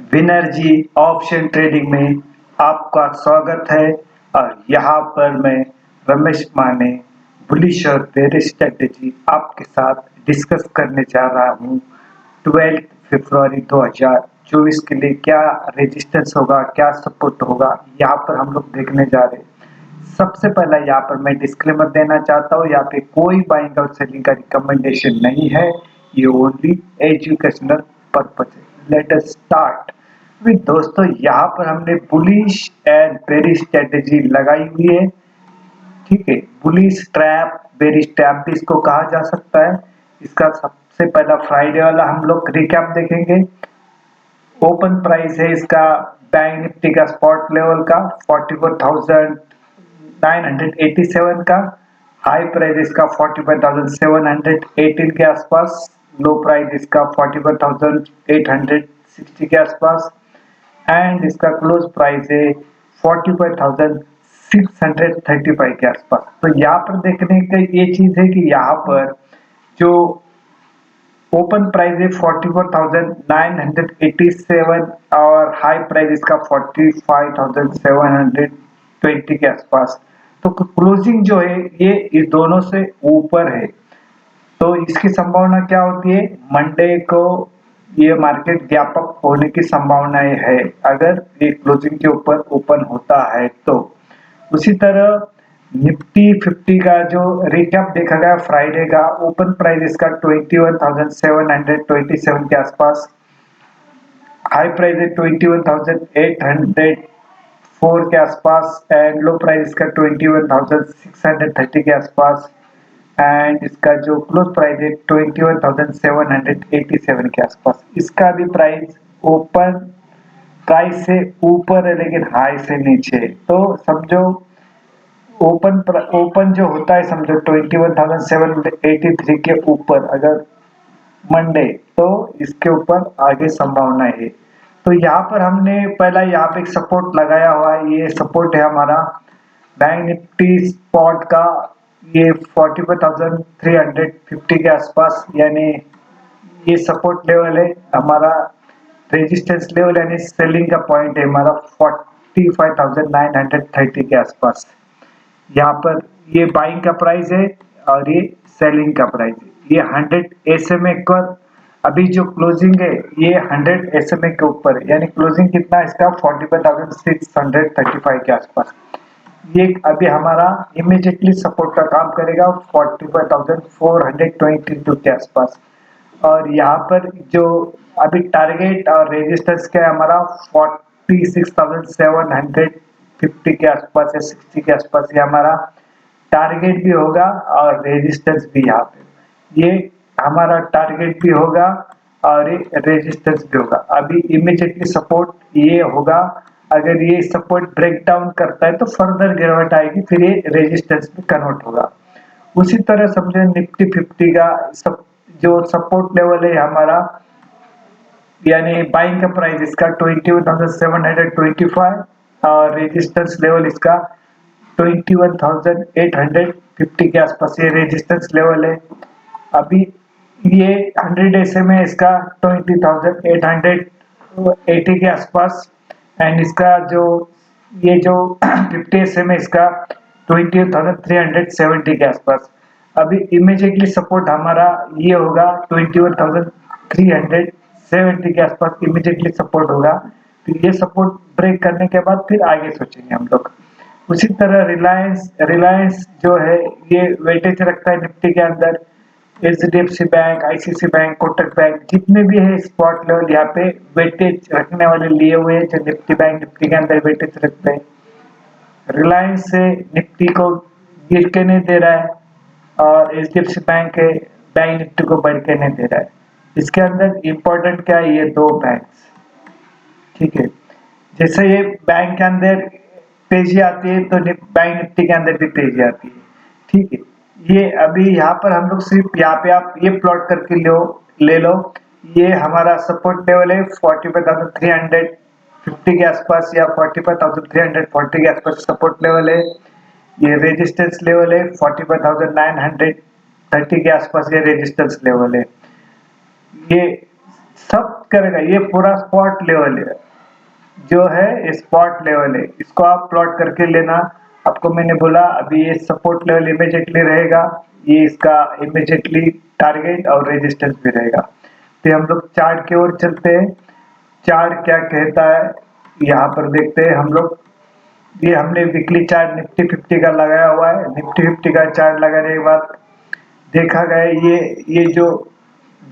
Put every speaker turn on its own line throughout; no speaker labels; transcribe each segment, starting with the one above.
विनर्जी option trading में आपका स्वागत है। और यहाँ पर मैं रमेश माने बुलिश और बेरिश स्ट्रेटेजी आपके साथ डिस्कस करने जा रहा हूँ। 12 फरवरी 2024 के लिए क्या रेजिस्टेंस होगा, क्या सपोर्ट होगा, यहाँ पर हम लोग देखने जा रहे हैं। सबसे पहला यहाँ पर मैं डिस्क्लेमर देना चाहता हूँ, यहाँ पे कोई बाइंग और सेलिंग का रिकमेंडेशन नहीं है, ये ओनली एजुकेशनल पर्पज है। लेट अस स्टार्ट विद दोस्तों, यहाँ पर हमने बुलिश एंड बेरिश स्ट्रेटेजी लगाई हुई है। ठीक है, बुलिश ट्रैप, बेरिश ट्रैप भी इसको कहा जा सकता है। इसका सबसे पहला फ्राइडे वाला हम लोग रिकैप देखेंगे। ओपन प्राइस है इसका बैंक निफ्टी का स्पॉट लेवल का 44,987 का। हाई प्राइस इसका 45,718 के आसपास। लो प्राइस इसका 45,860 के आसपास एंड इसका क्लोज प्राइस है 45,635 के आसपास। तो यहाँ पर देखने का ये चीज है कि यहाँ पर जो ओपन प्राइस है 44,987 और हाई प्राइस इसका 45,720 के आसपास। तो क्लोजिंग जो है ये इस दोनों से ऊपर है। तो इसकी संभावना क्या होती है, मंडे को ये मार्केट गैप अप होने की संभावनाएं है अगर ये क्लोजिंग के ऊपर ओपन होता है तो। उसी तरह निफ्टी 50 का जो रिकैप देखा गया फ्राइडे का, ओपन प्राइस इसका 21,727 के आसपास। हाई प्राइस है 21,804 के आसपास एंड लो प्राइस इसका 21,630 के आसपास एंड इसका जो क्लोज प्राइस है 21,787 के आसपास। इसका भी प्राइस ओपन प्राइस से ऊपर है लेकिन हाई से नीचे। तो समझो ओपन जो होता है समझो 21,783 के ऊपर अगर मंडे, तो इसके ऊपर आगे संभावना है। तो यहाँ पर हमने पहला यहाँ पे एक सपोर्ट लगाया हुआ है। ये सपोर्ट है हमारा बैंक निफ्टी स्पॉट का, ये 45,350 के आसपास, यानी ये सपोर्ट लेवल है हमारा। रेजिस्टेंस लेवल यानी सेलिंग का पॉइंट है हमारा 45,930 के आसपास। यहाँ पर ये बाइंग का प्राइस है और ये सेलिंग का प्राइस है। ये 100 SMA पर अभी जो क्लोजिंग है ये 100 SMA के ऊपर है, यानी क्लोजिंग कितना है इसका 45,635 के आसपास। ये अभी हमारा इमीडिएटली सपोर्ट का काम करेगा 45,422 के आसपास। और यहाँ पर जो अभी टारगेट और रेजिस्टेंस क्या है हमारा 46,750 के आसपास या 60 के आसपास, ये हमारा टारगेट भी होगा और रेजिस्टेंस भी। यहाँ पे ये हमारा टारगेट भी होगा और ये रेजिस्टेंस भी होगा। अभी इमीडिएटली सपोर्ट ये होगा, अगर ये सपोर्ट ब्रेक डाउन करता है तो फर्दर गिरावट आएगी, फिर ये रेजिस्टेंस में कन्वर्ट होगा। उसी तरह समझे निफ्टी 50 का जो सपोर्ट लेवल है हमारा, यानी बाइंग का प्राइस इसका 21,725 और रेजिस्टेंस लेवल इसका 21,850 के आसपास ये रेजिस्टेंस लेवल है। अभी ये 100 SMA है इसका 20,880 के आसपास एंड इसका जो ये जो 50 SMA इसका 20,370 के आसपास। अभी इमीडिएटली सपोर्ट हमारा ये होगा 21,370 के आसपास इमीडिएटली सपोर्ट होगा। तो ये सपोर्ट ब्रेक करने के बाद फिर आगे सोचेंगे हम लोग। उसी तरह रिलायंस जो है ये वेटेज रखता है निफ्टी के अंदर। HDFC bank, ICICI bank, Kotak bank जितने भी है स्पॉट लेवल यहाँ पे वेटेज रखने वाले लिए हुए हैं, जो निफ्टी बैंक निफ्टी के अंदर वेटेज रखते हैं। रिलायंस से निफ्टी को गिर के नहीं दे रहा है और HDFC बैंक है बैंक निफ्टी को बढ़ के नहीं दे रहा है। इसके अंदर इंपॉर्टेंट क्या है, ये दो बैंक्स। ठीक है, जैसे ये बैंक के अंदर तेजी आती है तो बैंक निफ्टी के अंदर भी तेजी आती है। ठीक है, ये अभी यहाँ पर हम लोग सिर्फ यहाँ पे आप ये प्लॉट करके ले लो, ये हमारा सपोर्ट लेवल है 45,350 के आसपास या 45,340 के आसपास सपोर्ट लेवल है। ये रेजिस्टेंस लेवल है 45,930 के आसपास, ये रेजिस्टेंस लेवल है। ये सब करेगा। ये पूरा स्पॉट लेवल है, जो है स्पॉट लेवल है, इसको आप प्लॉट करके लेना। आपको मैंने बोला अभी ये सपोर्ट लेवल इमीडिएटली रहेगा, ये इसका इमीडिएटली टारगेट और रेजिस्टेंस भी रहेगा। तो हम लोग चार्ट की ओर चलते हैं। चार्ट क्या कहता है यहाँ पर देखते हैं हम लोग। ये हमने वीकली चार्ट निफ्टी 50 का लगाया हुआ है। निफ्टी 50 का चार्ट लगाने के बाद देखा गया ये जो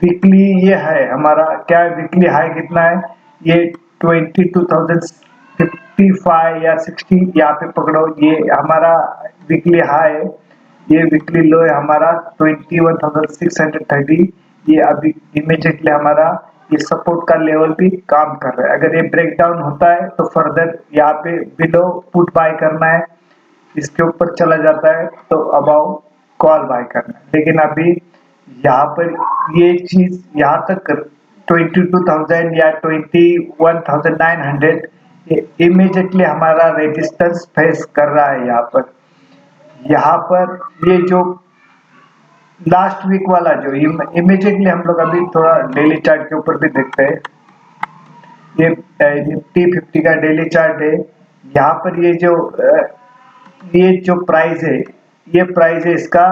वीकली ये है हमारा, क्या वीकली हाई कितना है, ये 22,055 या 60 यहाँ पे पकड़ो, ये हमारा वीकली हाई है। ये वीकली लो है हमारा 21,630। ये अभी इमीडिएटली हमारा ये सपोर्ट का लेवल भी काम कर रहा है। अगर ये ब्रेक डाउन होता है तो फर्दर यहाँ पे बिलो पुट बाय करना है, इसके ऊपर चला जाता है तो अबाउ कॉल बाय करना है। लेकिन अभी यहाँ पर ये चीज यहाँ तक 22,000 या 21,900 इमीडिएटली हमारा रेजिस्टेंस फेस कर रहा है। यहाँ पर ये जो लास्ट वीक वाला जो इमीडिएटली हम लोग अभी थोड़ा डेली चार्ट के ऊपर भी देखते हैं। ये निफ्टी 50 का डेली चार्ट है। यहाँ पर ये जो प्राइस है, ये प्राइस है इसका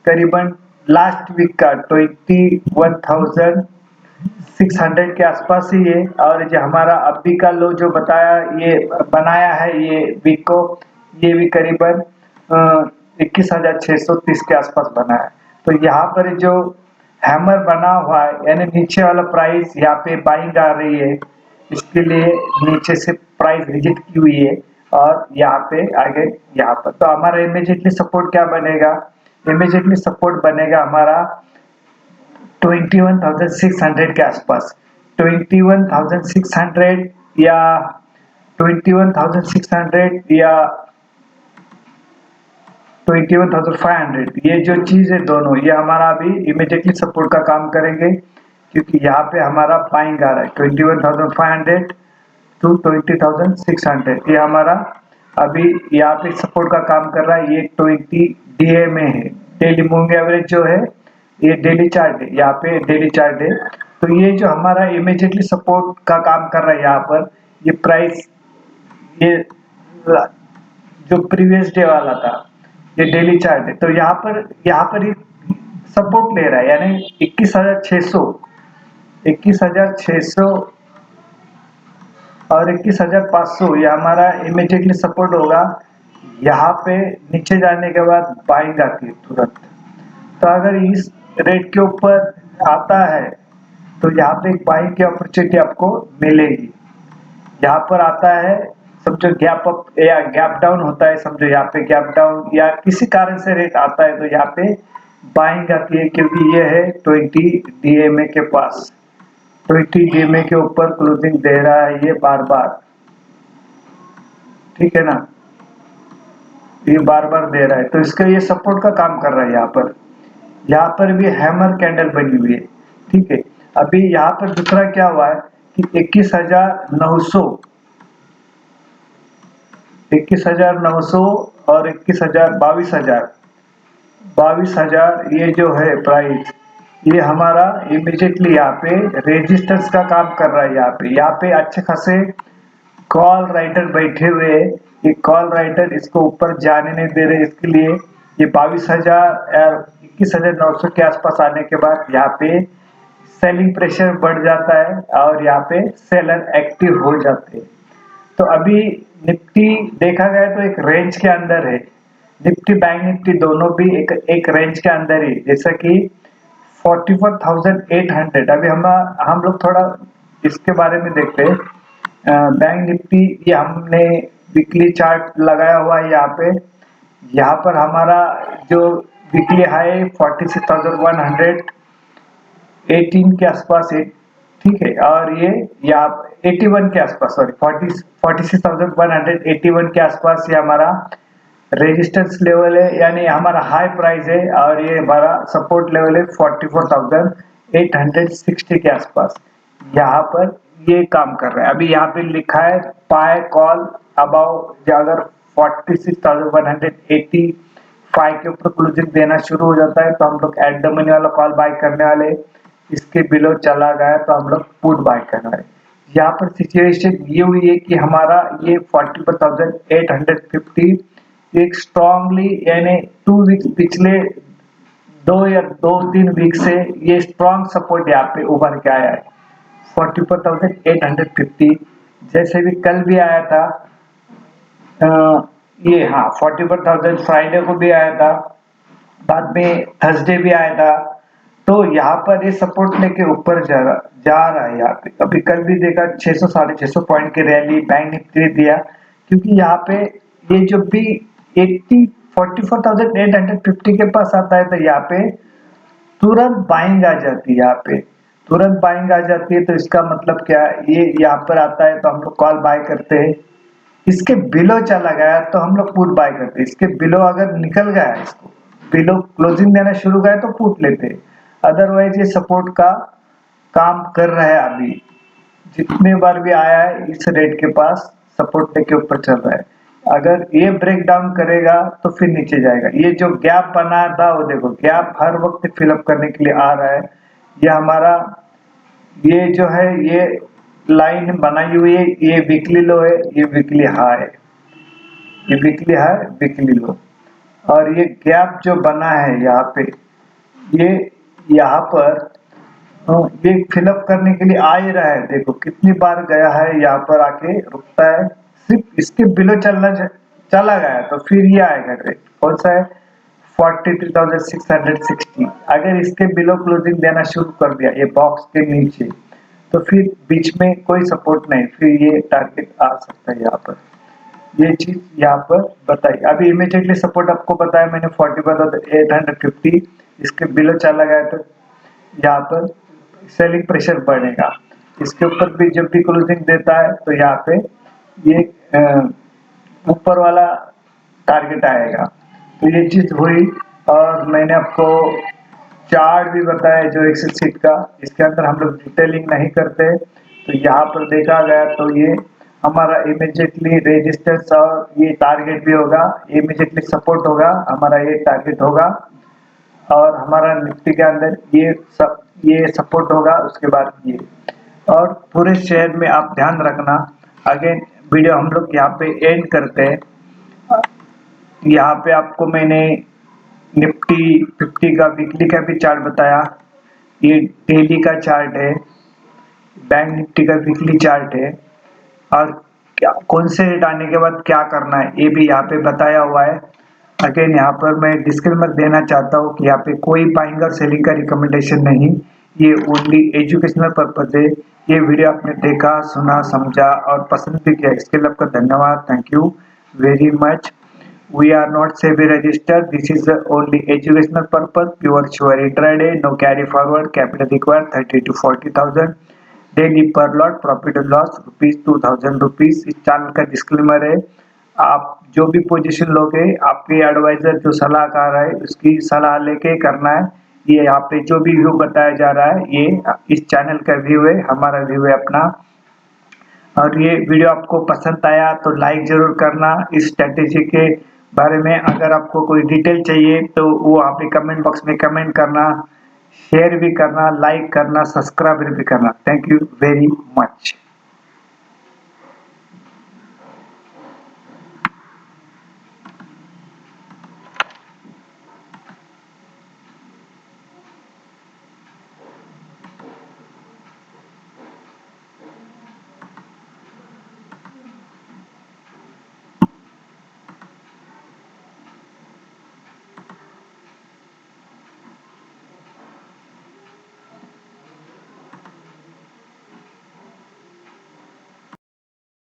करीबन लास्ट वीक का 21,600 के आसपास ही है। और जो हमारा अभी का लो जो बताया ये बनाया है ये वीक को, ये भी करीबन 21,630 के आसपास बना है। तो यहाँ पर जो हैमर बना हुआ है, यानी नीचे वाला प्राइस यहाँ पे बाइंग आ रही है, इसके लिए नीचे से प्राइस रिजेक्ट की हुई है और यहाँ पे आगे यहाँ पर। तो हमारा इमीडिएटली सपोर्ट क्या बनेगा, इमीडिएटली सपोर्ट बनेगा हमारा 21,600 के आसपास। 21,600 या 21,600 या 21,500, ये जो चीज है दोनों ये हमारा अभी इमीडिएटली सपोर्ट का काम करेंगे, क्योंकि यहाँ पे हमारा बाइंग आ रहा है 21,500 टू 20,600। ये हमारा अभी यहाँ पे सपोर्ट का काम कर रहा है। ये 20 DA में है, डेली मूविंग एवरेज जो है, ये डेली चार्ट है, यहाँ पे डेली चार्ट है। तो ये जो हमारा इमीडिएटली सपोर्ट का काम कर रहा है यहाँ पर, ये प्राइस ये जो प्रीवियस डे वाला था, ये डेली चार्ट है। तो यहाँ पर सपोर्ट ले रहा है, यानी 21,600 और 21,500 ये हमारा इमीडिएटली सपोर्ट होगा। यहाँ पे नीचे जाने के बाद बाइंग आती है तुरंत। तो अगर इस रेट के ऊपर आता है तो यहाँ पे एक बाइंग की अपॉर्चुनिटी आपको मिलेगी। यहाँ पर आता है, समझो गैप अप या गैप डाउन होता है, समझो यहाँ पे गैप डाउन या किसी कारण से रेट आता है तो यहाँ पे बाइंग आती है, क्योंकि ये है 20 DMA के पास। 20 DMA के ऊपर क्लोजिंग दे रहा है ये बार बार, ठीक है ना, ये बार बार दे रहा है तो इसका ये सपोर्ट का काम कर रहा है। यहाँ पर भी हैमर कैंडल बनी हुई है, ठीक है। अभी यहाँ पर दूसरा क्या हुआ है कि 21,900 और 22,000 ये जो है प्राइस, ये हमारा इमीडिएटली यहाँ पे रेजिस्टेंस का काम कर रहा है। यहाँ पे अच्छे खासे कॉल राइटर बैठे हुए, ये कॉल राइटर इसको ऊपर जाने नहीं दे रहे। इसके लिए ये 22,000 और 21,900 के आसपास आने के बाद यहाँ पे सेलिंग प्रेशर बढ़ जाता है और यहाँ पे सेलर एक्टिव हो जाते हैं। तो अभी निफ्टी देखा गया तो एक रेंज के अंदर है, निफ्टी बैंक निफ्टी दोनों भी एक रेंज के अंदर ही, जैसा कि 44,800। अभी हम लोग थोड़ा इसके बारे में देखते हैं। बैंक निफ्टी ये हमने वीकली चार्ट लगाया हुआ है यहाँ पर हमारा जो वीकली हाई 46,118 के आसपास है, ठीक है। और ये यहाँ 81 के आसपास, सॉरी 46,181 के आसपास ये हमारा रेजिस्टेंस लेवल है, यानी हमारा हाई प्राइस है। और ये हमारा सपोर्ट लेवल है 44,860 के आसपास। यहाँ पर ये काम कर रहा है। अभी यहाँ पे लिखा है बाय कॉल अबाउ, अगर 46,185 के ऊपर क्लोजिंग देना शुरू हो जाता है तो हम लोग एट द मनी वाला कॉल बाय करने वाले। इसके बिलो चला गया तो हम लोग पुट बाय कर रहे हैं। यहाँ पर सिचुएशन ये हुई है कि हमारा ये 44,850 एक स्ट्रांगली यानी 2 वीक्स पिछले 2 या 2-3 वीक से ये स्ट्रॉन्ग सपोर्ट यहाँ पे उभर के आया है 44,850। जैसे भी कल भी आया था ये हाँ 44,000 फ्राइडे को भी आया था, बाद में थर्सडे भी आया था। तो यहाँ पर ये सपोर्ट लेके ऊपर जा रहा है यहाँ पे। अभी कल भी देखा 600 650 पॉइंट की रैली बैंक निफ्टी ने दिया, क्योंकि यहाँ पे ये जो भी 44,850 के पास आता है तो यहाँ पे तुरंत बाइंग आ जाती है। यहाँ पे तुरंत बाइंग आ जाती है तो इसका मतलब क्या है, ये यहाँ पर आता है तो हम लोग कॉल बाय करते हैं। इसके बिलो चला गया तो हम लोग पुट बाय करते हैं। इसके बिलो अगर निकल गया, इसको बिलो क्लोजिंग देना शुरू गया तो पुट लेते हैं। अदरवाइज ये सपोर्ट का काम कर रहा है। अभी जितने बार भी आया है इस रेट के पास सपोर्ट लेके ऊपर चल रहा है। अगर ये ब्रेक डाउन करेगा तो फिर नीचे जाएगा। ये जो गैप बना था वो देखो, गैप हर वक्त फिलअप करने के लिए आ रहा है। ये हमारा ये जो है ये लाइन बनाई हुई है, ये वीकली लो है, ये वीकली हाई है, ये वीकली हाई वीकली लो। और ये गैप जो बना है यहाँ पे, ये यहाँ पर ये फिलअप करने के लिए आ ही रहा है। देखो कितनी बार गया है, यहाँ पर आके रुकता है, सिर्फ इसके बिलो चला गया तो फिर ये आएगा रेट कौन सा है 43,660। अगर इसके बिलो क्लोजिंग देना शुरू कर दिया ये बॉक्स के नीचे तो फिर बीच में कोई सपोर्ट नहीं, फिर ये टारगेट आ सकता है। यहाँ पर ये चीज यहाँ पर बताई। अभी इमीडिएटली सपोर्ट आपको बताया मैंने 44,850। इसके बिलो चला गया तो यहाँ पर सेलिंग प्रेशर बढ़ेगा। इसके ऊपर भी जब भी क्लोजिंग देता है तो यहाँ पे ये ऊपर वाला टारगेट आएगा। तो ये चीज हुई। और मैंने आपको चार्ट भी बताया जो एक्सेल शीट का, इसके अंदर हम लोग डिटेलिंग नहीं करते। तो यहाँ पर देखा गया तो ये हमारा इमीडिएटली रेजिस्टेंस और ये टारगेट भी होगा, इमीडिएटली सपोर्ट होगा, हमारा ये टारगेट होगा। और हमारा निफ्टी के अंदर ये सपोर्ट होगा, उसके बाद ये। और पूरे शेयर में आप ध्यान रखना। अगेन वीडियो हम लोग यहाँ पे एंड करते हैं। यहाँ पे आपको मैंने निफ्टी 50 का वीकली का भी चार्ट बताया, ये डेली का चार्ट है, बैंक निफ्टी का वीकली चार्ट है, और क्या कौन से रेट आने के बाद क्या करना है ये भी यहाँ पे बताया हुआ है। अगेन यहाँ पर मैं डिस्क्लेमर देना चाहता हूँ कि यहाँ पे कोई बाइंग और सेलिंग का रिकमेंडेशन नहीं, ये ओनली एजुकेशनल पर्पज है। ये वीडियो आपने देखा, सुना, समझा और पसंद भी किया, इसके लिए आपका धन्यवाद। Thank you very much. We are not SEBI registered. This is only educational purpose. Pure sure intraday. No carry forward. Capital required 30 to 40,000. Daily पर लॉट प्रॉफिट और लॉस ₹2,000। इस चैनल का डिस्क्लेमर है। आप जो भी पोजीशन लोगे, आपके एडवाइजर जो सलाहकार है उसकी सलाह लेके करना है। ये यहाँ पे जो भी व्यू बताया जा रहा है ये इस चैनल का व्यू है, हमारा व्यू है अपना। और ये वीडियो आपको पसंद आया तो लाइक जरूर करना। इस स्ट्रेटेजी के बारे में अगर आपको कोई डिटेल चाहिए तो वो आप कमेंट बॉक्स में कमेंट करना, शेयर भी करना, लाइक करना, सब्सक्राइब भी करना। Thank you very much.